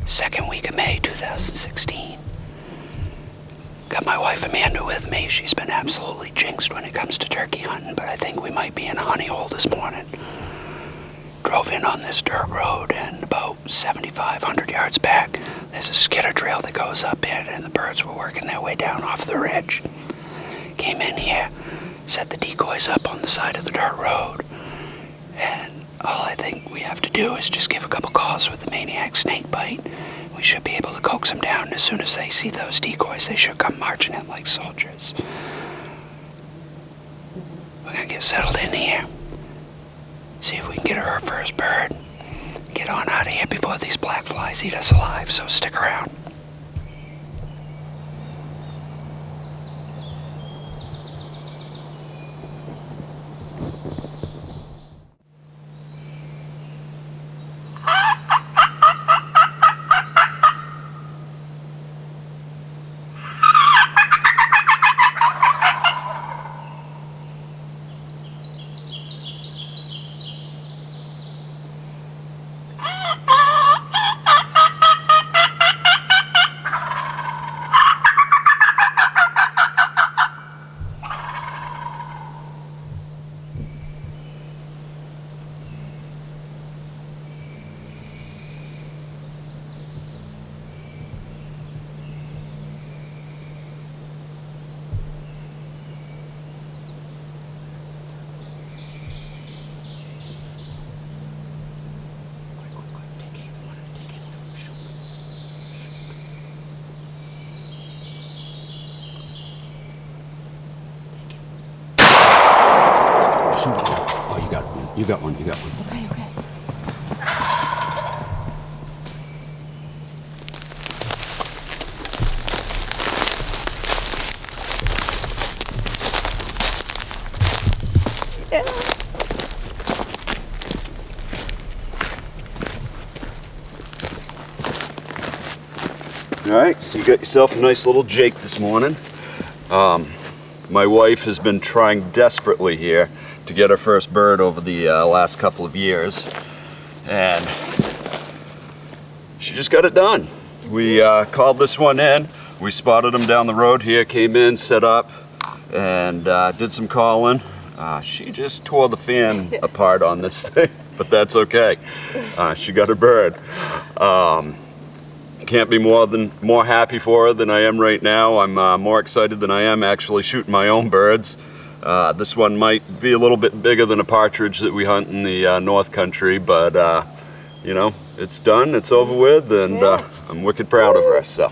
second week of May 2016. Got my wife Amanda with me. She's been absolutely jinxed when it comes to turkey hunting, but I think we might be in a honey hole this morning. Drove in on this dirt road, and about 7,500 yards back, there's a skidder trail that goes up in, and the birds were working their way down off the ridge. Came in here, set the decoys up on the side of the dirt road, and all I think we have to do is just give a couple calls with the Maineiac snake bite. We should be able to coax them down. As soon as they see those decoys, they should come marching in like soldiers. We're gonna get settled in here. See if we can get our first bird. Get on out of here before these black flies eat us alive, so stick around. Shoot it. Oh, you got one. You got one. You got one. Okay, okay. All right, so you got yourself a nice little Jake this morning. My wife has been trying desperately here to get her first bird over the last couple of years, and she just got it done. We called this one in. We spotted him down the road here, came in, set up, and did some calling. She just tore the fan apart on this thing, but that's okay. She got her bird. Can't be more happy for her than I am right now. I'm more excited than I am actually shooting my own birds. This one might be a little bit bigger than a partridge that we hunt in the North Country, but you know, it's done, it's over with, and I'm wicked proud of her. So.